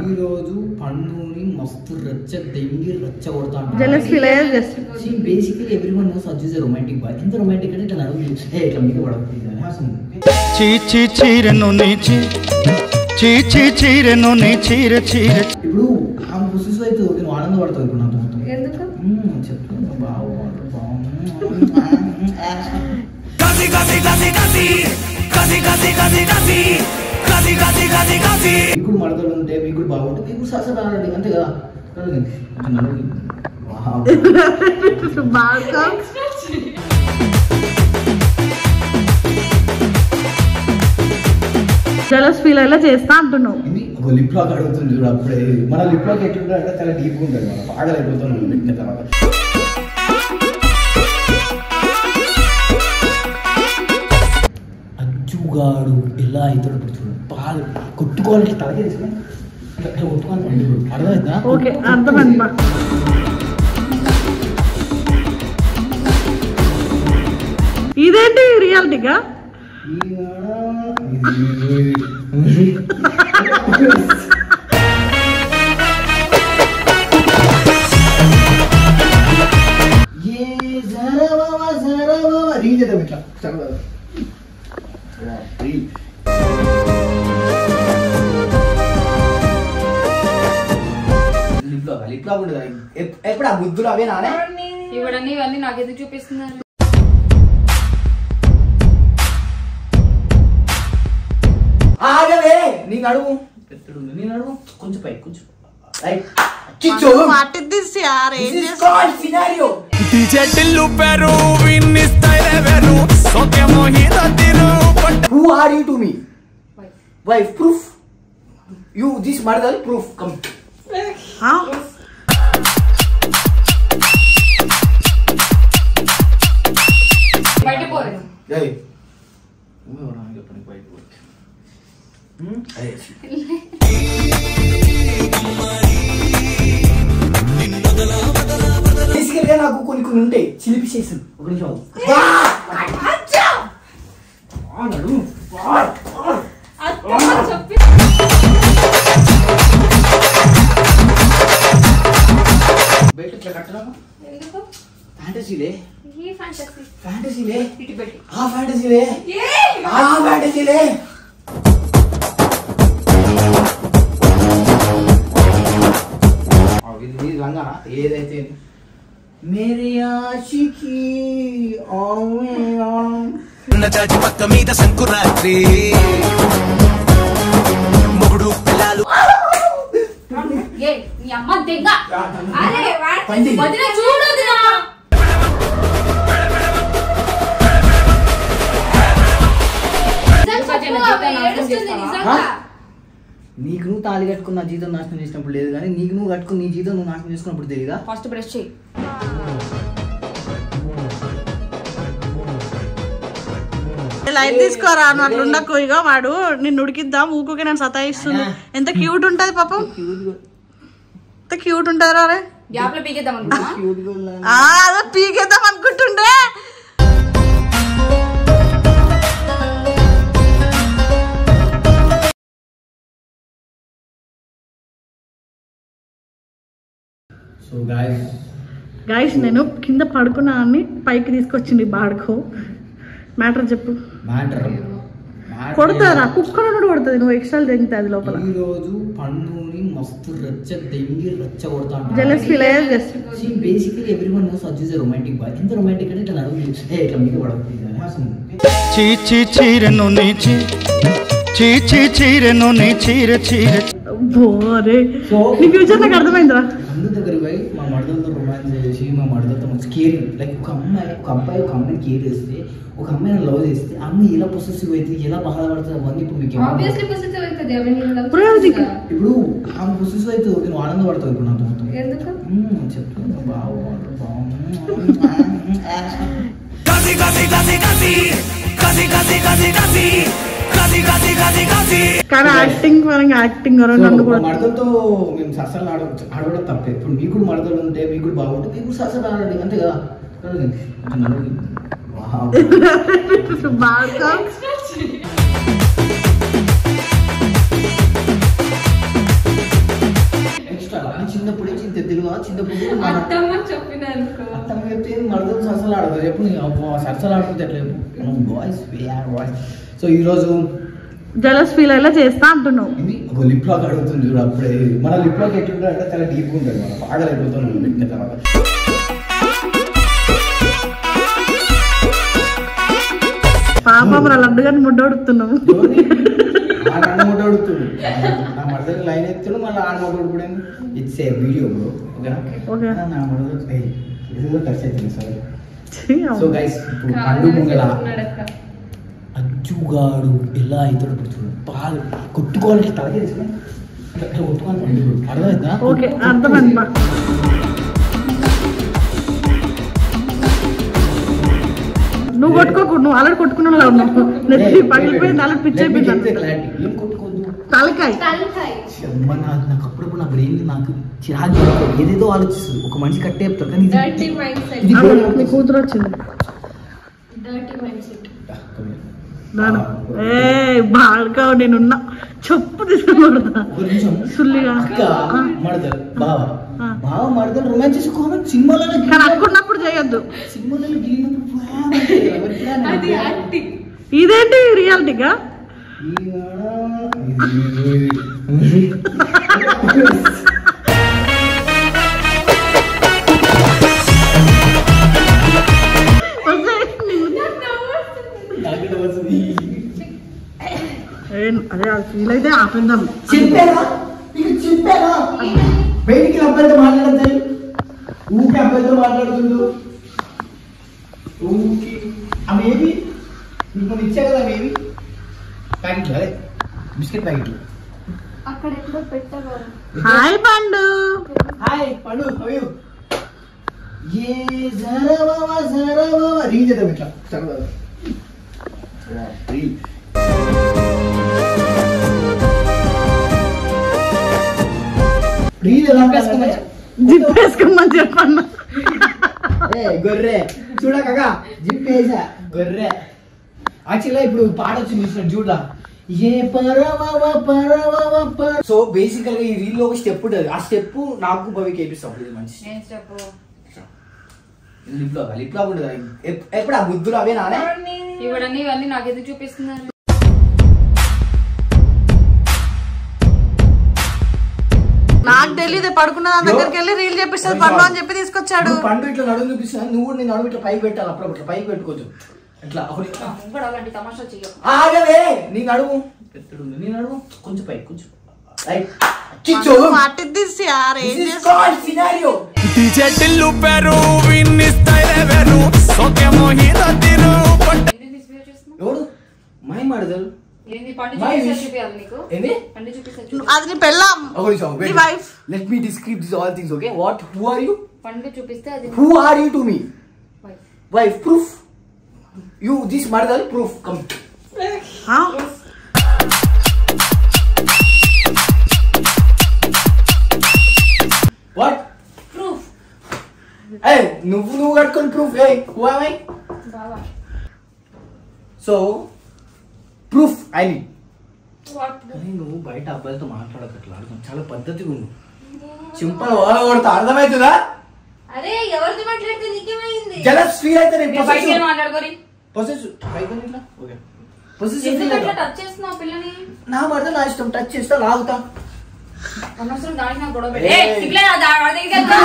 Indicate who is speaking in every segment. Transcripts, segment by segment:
Speaker 1: ఈ రోజు పండుని మస్తు రచ్చ దెంగి రచ్చ కొడతాను.
Speaker 2: జెలస్ ఫీల్ అయ్యేది.
Speaker 1: See, basically everyone knows Sajju is a romantic boy. ఎంత romantic అంటే ఇట్లా నడుము ఇట్లా మీద పడకపోయింది.
Speaker 3: చీ చీ చీరెను నీచి చీ చీ చీరెను నీ చీర చీర.
Speaker 1: ఇప్పుడు ఆమె పొసిస్ అయితే నేను ఆనందపడతావు ఇప్పుడు నాతో మొత్తం.
Speaker 2: ఎందుకు?
Speaker 1: చెప్తాను బావు
Speaker 3: కసి కసి కసి కసి కసి కసి కసి కసి కసి కసి కసి కసి.
Speaker 1: ఇప్పుడు మడతలు ఉంటే మీకు కూడా బాగుంటుంది, మీకు సరస రానండి అంతే కదా.
Speaker 2: జెలస్ ఫీల్ అయ్యేలా చేస్తా అంటున్నావు.
Speaker 1: లిప్ లాక్ అడుగుతుంది చూడు. అప్పుడే మన లిప్ లాక్ ఎట్లుంటే అంటే చాలా డీప్గా ఉంటుంది, మన బాగా అయిపోతుంది పెట్టిన తర్వాత. అజ్జుగాడు ఎలా అవుతాడు ఇప్పుడు చూడు. బాగా కొట్టుకోవాలంటే తలకే తీసుకుని కొట్టుకోవాలి. అర్థమైందా?
Speaker 2: ఓకే, అర్థమైంది. ఇదేంటి రియాలిటీగా?
Speaker 1: ఎప్పుడు ఆ బుద్ధులు అవే నానే
Speaker 4: ఇవన్నీ ఇవన్నీ నాకెందుకు చూపిస్తున్నారు?
Speaker 1: ఆగవే నీకు అడుగు ఎక్కడుంది, నేను అడుగు కొంచెం పై కొంచెం Who are you to me? Wife. Proof. You this murder proof. Come.
Speaker 2: Huh?
Speaker 4: బయట పోరు.
Speaker 1: Hey. నువ్వు ఎవరన్నా చెప్పండి బయట పోరు. బేసికల్గా నాకు కొన్ని కొన్ని ఉంటాయి చిలిపి చేసాను. ఒక నిమిషం బయట ఇట్లా కట్టడం ఫ్యాంటసీలే. ఫ్యాంటసీలే ఆ ఫ్యాంటసీలే ఆ ఫ్యాంటసీలే. లంగానా ఏదైతే మేరీ ఆశికి
Speaker 3: చాచి పక్క మీద సంకురాత్రి మొగుడు పిల్లలు
Speaker 4: నీ అమ్మ దెంగ. అరే వదిన చూడదురా.
Speaker 1: నీకు నువ్వు తాళి కట్టుకున్న జీతం నాశనం చేసినప్పుడు లేదు, కానీ నీకు నువ్వు కట్టుకుని నీ జీతం నువ్వు నాశనం చేసుకున్నప్పుడు తెలియదా?
Speaker 4: ఫస్ట్ బ్రష్ చేయి.
Speaker 2: లైట్ తీసుకోరా, నువ్వు అట్లా ఉండకు. ఇగో వాడు నిన్ను ఉడికిద్దాం ఊకోకే నన్ను సతాయిస్తుంది. ఎంత క్యూట్ ఉంటది పాపం, ఎంత క్యూట్ ఉంటారా. అరే
Speaker 4: గ్యాప్ లో పీకేద్దాం అనుకున్నా.
Speaker 2: అదే పీకేద్దాం అనుకుంటుండే.
Speaker 1: సో గాయ్స్
Speaker 2: నేను కింద పడుకున్నా అని పైకి తీసుకొచ్చింది బాడుకో. మ్యాటర్ చెప్పు.
Speaker 1: మ్యాటర్
Speaker 2: కొడతారా? కుక్కను కొడుతుంది, నువ్వు ఎక్స్ట్రా తెంగితే అది లోపల.
Speaker 1: ఈ రోజు పండుని మస్తు రచ్చ దెంగి రచ్చ కొడతాను.
Speaker 2: జెలస్ ఫీల్ అయ్యేది.
Speaker 1: Basically everyone knows Sajju is a romantic boy. ఎంత రొమాంటిక్ అంటే ఇట్లా నడుము ఇట్లా మీద పడకపోయింది.
Speaker 3: చీ చీ చీరెను నీచి చీ చీ చీరెను నీ చీర చీర.
Speaker 2: నీ ఫ్యూచర్ నాకు అర్థమైందిరా.
Speaker 1: అందరి దగ్గర పోయి మా మడదలతో రొమాన్స్ చేసి మా మడదలతో మంచి కేరింగ్, లైక్ ఒక అబ్బాయి ఒక అమ్మాయిని కేర్ చేస్తే, ఒక అమ్మాయిని లవ్ చేస్తే అమ్మాయి ఎలా పొసెసివ్ అవుతుంది, ఎలా బాధపడుతుంది అవన్నీ ఇప్పుడు మీకు
Speaker 4: ఆబ్వియస్లీ పొసెసివ్ అవుతది.
Speaker 1: ఇప్పుడు ఆమె పొసెసివ్ అయితే నేను ఆనందపడతావు ఇప్పుడు నాతో మొత్తం.
Speaker 4: ఎందుకు?
Speaker 1: చెప్తాను బావు
Speaker 3: కసి కసి కసి కసి కసి కసి కసి కసి కసి కసి కసి కసి.
Speaker 2: కానీ యాక్టింగ్ పరంగా యాక్టింగ్
Speaker 1: మడతలతో మేము సరసలు ఆడవడం తప్పే. ఇప్పుడు మీకు కూడా మడతలు ఉంటే మీకు కూడా బాగుంటుంది, మీకు సరసలు ఆడండి అంతే కదా. తెలుగు చింతపువ్వు
Speaker 4: అత్తమ్మ చెప్పినారు
Speaker 1: అత్తమ్మ చెప్తే మరదలు సరసలు ఆడతారు చెప్పు సరసలు ఆడుతుంది ఎట్లా చెప్పు బాయ్స్ బాయ్స్. సో ఈరోజు
Speaker 2: జలస్ ఫీల్ అయ్యేలా చేస్తా అంటున్నావు.
Speaker 1: ఇది ఒక లిప్ లాక్ అడుగుతుంది చూడు. అప్పుడే మన లిప్ లాక్ ఎట్లుంటే అంటే చాలా డీప్గా ఉంటుంది, మనం బాగా అయిపోతున్నాం పెట్టిన తర్వాత.
Speaker 2: పాపం రా లడ్డు గారిని ముడ్డోడుతున్నావు.
Speaker 1: ముడ్డ అడుగుతుంది నా మరదకి లైన్ ఎత్తుడు మళ్ళీ ఆడ ముడ్డ కూడా ఇట్స్ ఏ వీడియో బ్రో. ఓకేనా? నా మరదకి ఇది కూడా టచ్ అవుతుంది సార్. సో గైస్ ఇప్పుడు పండు ముంగల అచ్చుగాడు ఎలా అవుతాడు ఇప్పుడు బాగా కొట్టుకోవాలంటే తలకి తీసుకుని కొట్టుకోవాలి. అర్థమైందా?
Speaker 2: ఓకే అర్థమైంది. నువ్వు కొట్టుకోకు, నువ్వు అలడి కొట్టుకున్నావు ఉన్నావు. పగిలిపోయింది అలడి పిచ్చి అయిపోయింది.
Speaker 1: ఏం కొట్టుకోవద్దు
Speaker 2: తలకాయ
Speaker 1: నాకు అప్పుడప్పుడు నా బ్రెయిన్ నాకు చిరాకు ఏదేదో ఆలోచిస్తుంది. ఒక మనిషి కట్టే చెప్తారు కానీ
Speaker 2: నీ కూతురు వచ్చింది. బాగా నేనున్నా చెప్పు తీసుకున్నా సుల్లిగా
Speaker 1: బావ మరదలు రొమాన్స్ చేసుకోవాలి సినిమాలలో.
Speaker 2: కానీ అనుకున్నప్పుడు చేయొద్దు.
Speaker 1: సినిమాలలో
Speaker 2: ఇదేంటి రియాలిటీగా? అదే ఫీల్ అయితే ఆపిందాం.
Speaker 1: బయటికి అబ్బాయితో మాట్లాడతాయి ఊరికి అబ్బాయితో మాట్లాడుతుండు. ఊరికి అవి ఏవి నీకు ఇచ్చా కదా అవి ఏవి ప్యాకెట్లు అదే బిస్కెట్ ప్యాకెట్లు.
Speaker 2: హాయ్ పండు.
Speaker 1: హాయ్ పండు అవి ఏ జరవా రీల్ చేద్దాం ఇట్లా చదవదు రీల్.
Speaker 2: జిప్ వేసుకోమని చెప్పన్నా.
Speaker 1: గొర్రె చూడగా జిప్ వేసా గొర్రె. యాక్చువల్గా ఇప్పుడు పాట వచ్చింది చూసినట్టు చూడ ఏ పరవ. సో బేసికల్ గా ఈ రీల్ లో ఒక స్టెప్ ఉంటుంది. ఆ స్టెప్ నాకు భవికి వేపిస్తాం. ఇది మంచి లిప్ లాక్ ఉంటుంది. ఎప్పుడు ఆ గుద్దులు అవే నానే
Speaker 4: ఇవన్నీ నాకు ఎందుకు చూపిస్తున్నారు?
Speaker 2: నాకు తెలియదు. పడుకున్న దగ్గరికి వెళ్ళి రీల్ చెప్పిస్తుంది పండు అని చెప్పి తీసుకొచ్చాడు.
Speaker 1: పండు ఇట్లా నడుము చూపిస్తున్నా, నువ్వు నేను నడుము ఇట్లా పైకి పెట్టాలి. అప్పుడు ఇట్లా పైకి పెట్టుకోవచ్చు. ఇట్లా
Speaker 4: తమాషా చెయ్య.
Speaker 1: ఆగవే నీ నడుము పెట్టడు. నీ నడుము కొంచెం పైకి కొంచెం ఎవడు మై మడదలు
Speaker 2: అది నీ పెళ్ళాం.
Speaker 1: Let me describe these all things, okay? Who are you?
Speaker 4: పండు చూపిస్తే అది
Speaker 1: Who are you to me? Wife. Proof. You this mardal proof. Come. What?
Speaker 4: Proof.
Speaker 1: Hey, నువ్వు కట్టుకొని proof. Hey, who am I?
Speaker 4: బావా.
Speaker 1: So, proof I need.
Speaker 4: What?
Speaker 1: నువ్వు బయట అబ్బాయిలతో మాట్లాడకట్లా చాలా పద్ధతిగా ఉండు. సింపుల్ కొడతా అర్థమవుతుందా?
Speaker 4: అరే ఎవరితో మాట్లాడితే నీకేమైంది?
Speaker 1: జలస్ ఫీల్ అయితే నేను
Speaker 4: బయట మాట్లాడుకోరి.
Speaker 1: పొసెసివ్ పైకి ఇట్లా ఓకే. పొసెసివ్
Speaker 4: ఎందుకు అట్లా టచ్ చేస్తున్నావు పిల్లని?
Speaker 1: నా మరద నా ఇష్టం టచ్ చేస్తా లాగుతా.
Speaker 4: అనవసరం దానికి నాకు గొడవ పెట్టే. ఏ సిగ్లే నా దగ్గరికి వెళ్తా.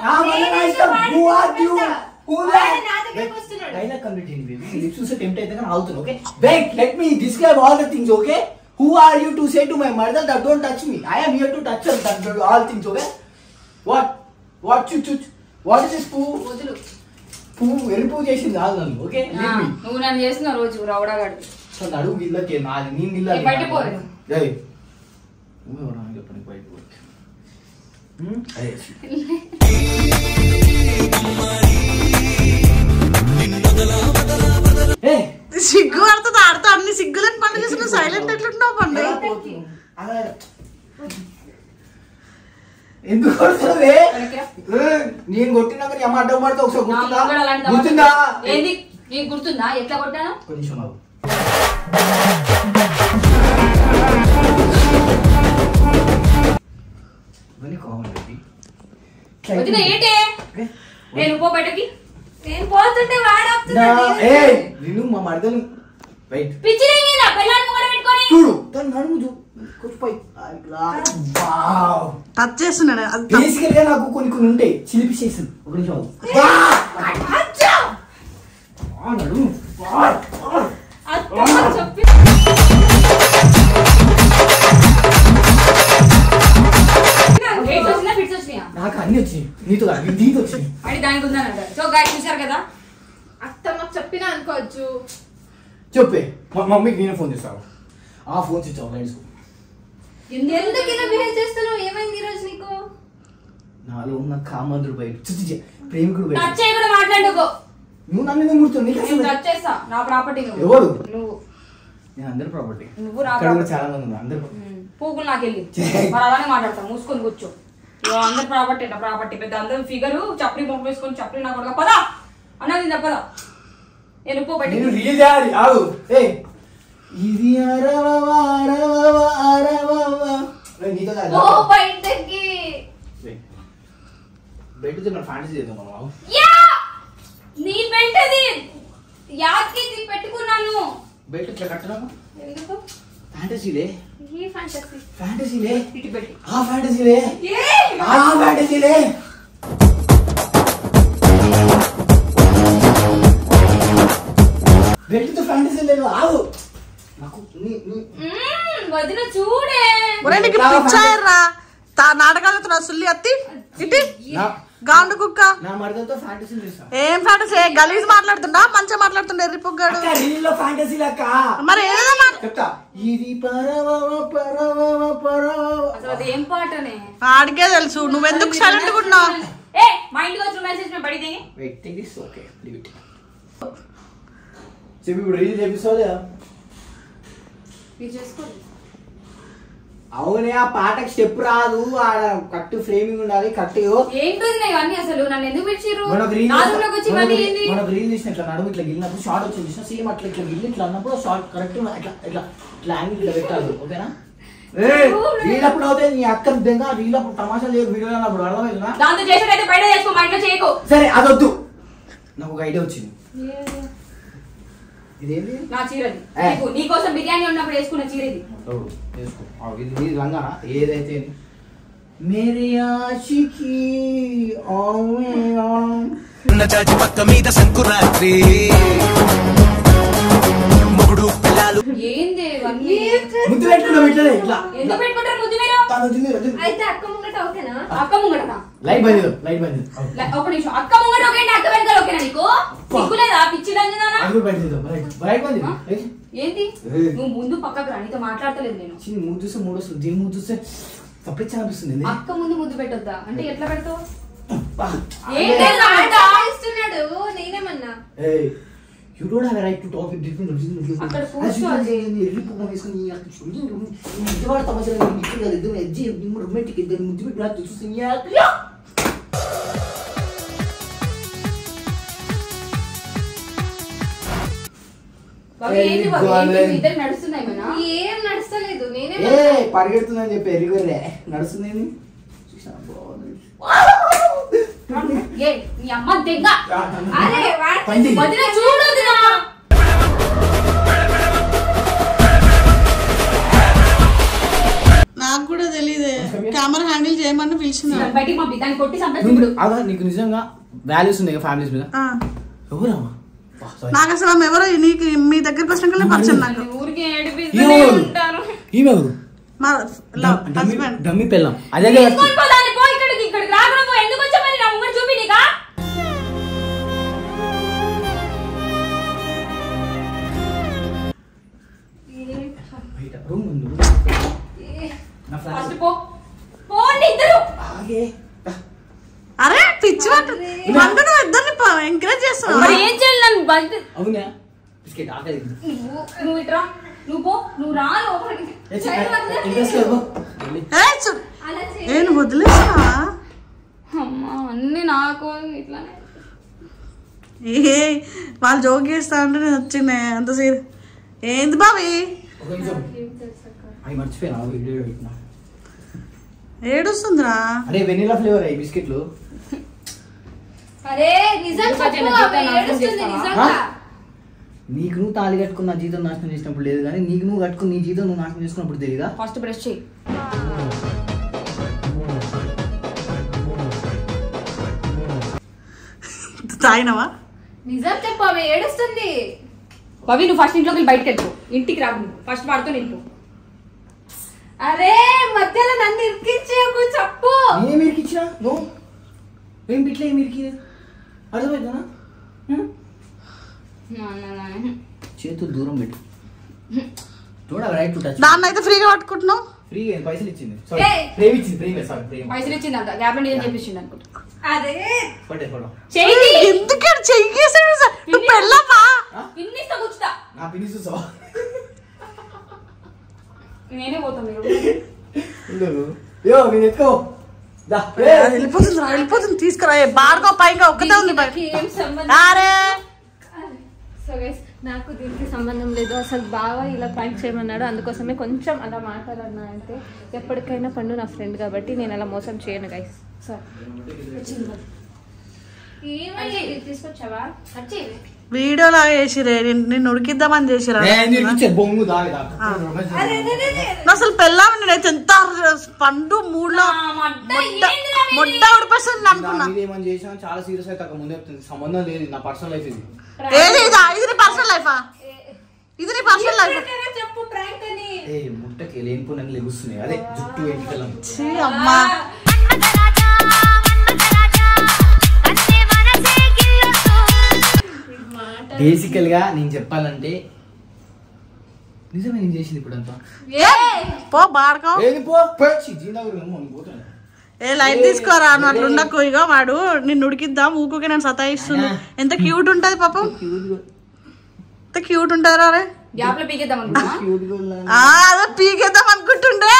Speaker 1: నా మరద నా ఇష్టం. Who are you? Who are you?
Speaker 4: నా దగ్గరికి వస్తున్నాడు.
Speaker 1: డైలాగ్ కంప్లీట్ చేయండి బేబీ. లిప్స్ చూస్తే టెంప్ట్ అయితే కానీ ఆగుతాను. Okay wait let me describe all the things. Okay who are you to say to my mother that don't touch me? I am here to touch her, that do all things. Okay what chuch what is this poo
Speaker 4: వదులు.
Speaker 1: poo ఎరుపు చేసింది all నన్ను. Okay
Speaker 4: నువ్వు నన్ను చేసిన రోజు రౌడాగాడు.
Speaker 1: So అడుగు గిల్లకే నాది నేను గిల్ల
Speaker 4: బయట పోరు.
Speaker 1: ఏయ్ నువ్వు ఎవరా చెప్పండి బయట పో. అరే
Speaker 2: సిగ్గు పడుతుంది ఆడుతా. అన్ని సిగ్గులని పండు చేసిన సైలెంట్ ఎట్లుంటావు పండు?
Speaker 1: ఎందుకు కొడుతున్నావే? నేను కొట్టినాక నీ అమ్మ అడ్డం పడితే ఒకసారి గుర్తుందా?
Speaker 4: ఏంది నీకు గుర్తుందా ఎట్లా కొట్టాను?
Speaker 1: కొంచెం
Speaker 4: వదిన ఏంటి నేను పో బయటకి నేను పోతుంటే
Speaker 1: నేను మా మరదలు
Speaker 4: పిచ్చి పెళ్ళాన్ని ముంగడ పెట్టుకొని
Speaker 1: చూడు తను నడుము
Speaker 2: టచ్ చేస్తున్నాడు
Speaker 1: బేసికల్గా నాకు కొన్ని ఉంటాయి చిలిపి చేసింది ఒక నిమిషం నడుము
Speaker 4: చెప్పి
Speaker 1: నాకు అన్ని వచ్చినాయి నీతో నీతో వచ్చినాయి
Speaker 4: అని దానికి ఉందని సో గాయ చూసారు కదా
Speaker 5: అత్తమ్మ చెప్పినా అనుకోవచ్చు
Speaker 1: చెప్పే మమ్మీకి నేనే ఫోన్ చేస్తాను ఆ ఫోన్ స్విచ్ ఆఫ్ లైన్
Speaker 5: ఎందుకు ఇలా బిహేవ్ చేస్తున్నావు ఏమైంది ఈ రోజు నీకు
Speaker 1: నాలో ఉన్న కామందుడు బయట ప్రేమికుడు బయట
Speaker 4: టచ్ చేయకుండా మాట్లాడుకో
Speaker 1: నువ్వు నన్ను ఎందుకు ముడుతుంది
Speaker 4: టచ్ చేస్తా నా ప్రాపర్టీ
Speaker 1: ఎవరు
Speaker 4: నువ్వు
Speaker 1: నేను అందరి ప్రాపర్టీ
Speaker 4: నువ్వు నా
Speaker 1: అక్కడ కూడా చాలా మంది ఉన్నారు అందరు
Speaker 4: పూకులు నాకెళ్ళి మరి అలానే మాట్లాడతాం మూసుకొని కూర్చో అందరు ప్రాపర్టీ నా ప్రాపర్టీ పెద్ద అందరు ఫిగరు చప్పడి మొక్క వేసుకొని చప్పడి నా కొడుక పదా అన్నది తప్పదా నేను పో బయట
Speaker 1: రీల్ చేయాలి ఆగు ఇది అరవవా అరవవా అరవవా నీతో
Speaker 5: ఓ బయటకి
Speaker 1: బెడ్ మన ఫ్యాంటసీ చేద్దాం మనం
Speaker 4: యా నీ బెల్ట్ అది యాద్కి ఇది పెట్టుకున్నాను
Speaker 1: బెడ్ ఇట్లా కట్టడమా
Speaker 5: ఎందుకు
Speaker 1: ఫ్యాంటసీలే
Speaker 5: ఈ ఫ్యాంటసీ
Speaker 1: ఫ్యాంటసీలే
Speaker 4: ఇటు పెట్టి
Speaker 1: ఆ ఫ్యాంటసీలే ఆ ఫ్యాంటసీలే బెడ్తో ఫ్యాంటసీ లేదు ఆగు నాకు
Speaker 4: వదిన చూడే
Speaker 2: నీకు పిచ్చాయర్రా నాటకాలు సుల్లి అత్తి ఇటు గాండు కుక్క
Speaker 1: నా మరదలతో ఫ్యాంటసీ చేస్తా
Speaker 2: ఏం ఫ్యాంటసీ గలీజ్ మాట్లాడుతుండా మంచిగా మాట్లాడుతుండే ఎర్రిపుగ్గాడు
Speaker 1: రీల్లో ఫ్యాంటసీ లెక్క
Speaker 2: మరి ఏదైనా
Speaker 1: చెప్తా ఇది పరవవ పరవవ పరవవ
Speaker 4: అసలు అది ఏం పాటనే
Speaker 2: ఆడికే తెలుసు నువ్వెందుకు సైలెంట్ ఉన్నావు
Speaker 4: ఏ మా ఇంటికి వచ్చిన మెసేజ్ నేను పడితే
Speaker 1: wait think is okay leave it చెప్పి ఇప్పుడు రీల్ చేపిస్తావా
Speaker 5: మీరు చేసుకోండి
Speaker 1: అవునే ఆ పాటకి స్టెప్ రాదు ఆడ కట్టు ఫ్రేమింగ్ ఉండాలి కట్టు
Speaker 4: ఏంటది అన్ని అసలు నన్ను ఎందుకు పిలిచిర్రు
Speaker 1: మనకు రీల్
Speaker 4: నాలుగులోకి వచ్చి మళ్ళీ ఏంది
Speaker 1: మనకు రీల్ తీసిన ఇట్లా నడుము ఇట్లా గిల్లినప్పుడు షార్ట్ వచ్చింది సేమ్ అట్లా ఇట్లా గిల్లి ఇట్లా అన్నప్పుడు షార్ట్ కరెక్ట్ ఇట్లా ఇట్లా ఇట్లా యాంగిల్ ఇట్లా పెట్టాలి ఓకేనా రీల్ అప్పుడు అవుతాయి నీ అక్క విధంగా రీల్ అప్పుడు తమాషా చేయకు వీడియో అన్నప్పుడు అర్థమైందా
Speaker 4: దాంతో చేసేటైతే బయట చేసుకో మా ఇంట్లో చేయకు
Speaker 1: సరే అదొద్దు నాకు ఒక ఐడియా వచ్చింది ఇదేంటి
Speaker 4: నా చీరది నీకోసం బిర్యానీ ఉన్నప్పుడు వేసుకున్న చీర ఇది
Speaker 1: ఇది లంగానా ఏదైతే మేరీ ఆశికి
Speaker 3: చాచి పక్క మీద సంకురాత్రి మొగుడు పిల్లలు
Speaker 4: ఏంది ఇవన్నీ
Speaker 1: ముద్దు పెట్టుకున్నాం ఇట్లనే ఇట్లా
Speaker 4: ఎందుకు పెట్టుకుంటారు ముద్దు మీరు
Speaker 5: అయితే అక్క ముంగట ఓకేనా
Speaker 4: అక్క ముంగట
Speaker 1: లైట్ బంద్
Speaker 4: ఒక నిమిషం అక్క ముంగట ఓకేనా అక్క వెనకాల ఓకేనా నీకు సిగ్గులేదా పిచ్చి లంజనానా ఏంటి నువ్వు ముందు పక్కకు రా నీతో మాట్లాడతలేదు నేను
Speaker 1: ముందు చూస్తే మూడు వస్తుంది దీని ముందు చూస్తే తప్పించి అనిపిస్తుంది
Speaker 4: అక్క ముందు ముద్దు పెట్టొద్దా అంటే ఎట్లా పెడతావు
Speaker 5: ఇస్తున్నాడు నేనేమన్నా
Speaker 1: You don't have a right to talk with different religions.
Speaker 4: అక్కడ కూర్చోండి
Speaker 1: రొమాంటిక్ ఇద్దరు ముద్దు పెట్టి చూస్తుంది
Speaker 4: ఇద్దరు నడుస్తున్నాయి
Speaker 5: ఏం నడుస్తలేదు నేనే
Speaker 1: పరిగెడుతుందని చెప్పి ఎరిగొర్రే నడుస్తుంది
Speaker 4: నీ అమ్మ దగ్గ చూడు
Speaker 2: నాకు కూడా తెలియదే కెమెరా హ్యాండిల్ చేయమని పిలిచింది
Speaker 4: బయటికి పంపి దాన్ని కొట్టి చంపేసి
Speaker 1: అదా నీకు నిజంగా వాల్యూస్ ఉన్నాయి ఫ్యామిలీస్ మీద ఎవరమ్మా
Speaker 2: నాకు అసలు ఆమె ఎవరో నీకు మీ దగ్గరకు వచ్చినాకనే పరిచయం నాకు
Speaker 4: ఊరికి ఏడిపిస్తూనే ఉంటారు
Speaker 1: ఈమె ఎవరు
Speaker 2: మా హస్బెండ్
Speaker 1: డమ్మి పెళ్ళం అదే
Speaker 4: ఇక్కడికి రాకుండా ఎందుకు వచ్చా మరి నా ముంగడు చూపి నీకా ఫస్ట్ పోండి ఇద్దరు
Speaker 2: అరే పిచ్చి మందు నువ్వు ఇద్దరిని ఎంకరేజ్ చేస్తున్నావు
Speaker 4: మరి ఏం చేయాలి నన్ను బయట
Speaker 1: అవునా బిస్కెట్ ఆకలి
Speaker 4: నువ్వు ఇట్రా నువ్వు పో నువ్వు రా లోపలికి
Speaker 2: నేను వదిలేసా
Speaker 4: అమ్మా అన్ని నాకు ఇట్లానే
Speaker 2: ఏ వాళ్ళు జోక్ చేస్తా అంటే నేను వచ్చింది అంత సీర్ ఏంది బావి
Speaker 1: అవి మర్చిపోయినా వీడియో పెట్టినా.
Speaker 2: ఏడుస్తుందిరా.
Speaker 1: అరే వెనిలా ఫ్లేవర్ అయ్యి బిస్కెట్లు.
Speaker 5: అరే నిజం చెప్పు, ఆమె ఏడుస్తుంది నిజంగా.
Speaker 1: నీకు నువ్వు తాళి కట్టుకున్న జీతం నాశనం చేసినప్పుడు లేదు కానీ నీకు నువ్వు కట్టుకుని నీ జీతం నువ్వు నాశనం చేసుకున్నప్పుడు తెలియదా?
Speaker 4: ఫస్ట్ బ్రష్ చెయ్యి.
Speaker 2: తాగినవా?
Speaker 5: నిజం చెప్పు, ఆమె ఏడుస్తుంది.
Speaker 4: పవి నువ్వు ఫస్ట్ ఇంట్లోకి బయటకు వెళ్తావు, ఇంటికి రావు. ఫస్ట్ వాడుతూ నింపు.
Speaker 5: అరే మధ్యలో నన్ను ఇరికించేకు చెప్పు.
Speaker 1: ఏం ఇరికిచ్చినా నువ్వు ఏం పిట్లే ఏం ఇరికి అర్థమవుతుందా? చేతులు దూరం పెట్టు. చూడాలి రైట్ టు టచ్.
Speaker 2: దాన్ని అయితే ఫ్రీగా పట్టుకుంటున్నావు.
Speaker 1: ఫ్రీగా పైసలు ఇచ్చింది.
Speaker 5: ఏయ్.
Speaker 1: ప్రేమ ఇచ్చింది. ప్రేమ సారీ ప్రేమ.
Speaker 4: పైసలు ఇచ్చిందంట, గ్యాప్ నిజం చెప్పించింది అనుకుంటా.
Speaker 5: అరే
Speaker 1: పట్టే ఫోటో.
Speaker 4: చెయ్యి.
Speaker 2: ఎందుకు చెయ్యేసాడు? నువ్వు పెళ్ళమ్మా.
Speaker 4: పిన్నిస్తా కూర్చుతా.
Speaker 1: నా పిన్ని చూసావా?
Speaker 4: నేనే పోతా మీరు.
Speaker 1: యో నేను ఎత్తుకో.
Speaker 2: వెళ్ళిపోతుంది తీసుకురా. బాడుకో పైగా ఒక్కతే ఉంది బయట.
Speaker 5: ఏం సంబంధం?
Speaker 2: అరే
Speaker 5: సో గైస్ నాకు దీనికి సంబంధం లేదు. అసలు బాగా ఇలా ప్రాంక్ చేయమన్నాడు, అందుకోసమే కొంచెం అలా మాట్లాడన్నా. అంటే ఎప్పటికైనా పండు నా ఫ్రెండ్ కాబట్టి నేను అలా మోసం చేయను గైస్. సో తీసుకొచ్చావా?
Speaker 2: వీడియో లాగా చేసిరే, నిన్ను ఉడికిద్దామని చేసిరా.
Speaker 1: బొంగు దాగి
Speaker 2: అసలు పెళ్ళాము నేనైతే ఎంత పండు మూడులో మొట్ట ఉడిపేస్తుంది అనుకున్నా.
Speaker 1: ఏమని చేసినా చాలా సీరియస్ అయితే ముందు చెప్తుంది. సంబంధం లేదు, నా పర్సనల్ లైఫ్ ఇది.
Speaker 2: ఏది ఇది నీ పర్సనల్ లైఫా? ఇది నీ పర్సనల్ లైఫ్.
Speaker 5: చెప్పు ప్రాంక్ అని.
Speaker 1: ముట్టకి లేనిపోయిన లెగుస్తున్నాయి. అదే జుట్టు వెంట్రుకలం.
Speaker 2: అమ్మా
Speaker 1: బేసికల్ గా నేను చెప్పాలంటే నిజమే నేను చేసింది ఇప్పుడు అంతా.
Speaker 2: పో బాడుకో. ఏ లైట్ తీసుకోరా, నువ్వు అట్లా ఉండకు. ఇగో వాడు నిన్ను ఉడికిద్దాం ఊకుకే నేను సతాయిస్తుంది. ఎంత క్యూట్ ఉంటది పాపం, ఎంత క్యూట్ ఉంటది రా.
Speaker 4: గ్యాప్ లో పీకేద్దాం అనుకున్నా.
Speaker 2: అదే పీకేద్దాం అనుకుంటుండే.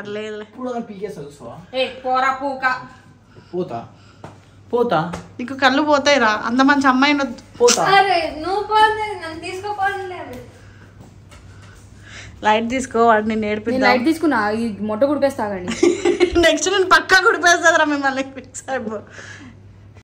Speaker 2: అట్లేదులే.
Speaker 4: పోరా పూక.
Speaker 1: పోతా పోతా
Speaker 2: నీకు కళ్ళు పోతాయి రా, అంత మంచి అమ్మాయిని
Speaker 1: పోతా.
Speaker 5: అరే నువ్వు పోలేదు, నన్ను తీసుకోపోలేదు.
Speaker 2: లైట్ తీసుకో, వాడు నేను నేర్పిద్దాం.
Speaker 4: లైట్ తీసుకున్నా, ఈ మొట్ట గుడిపేస్తాగండి.
Speaker 2: నెక్స్ట్ నేను పక్కా గుడిపేస్తారా మిమ్మల్ని. ఫిక్స్ అయిపో.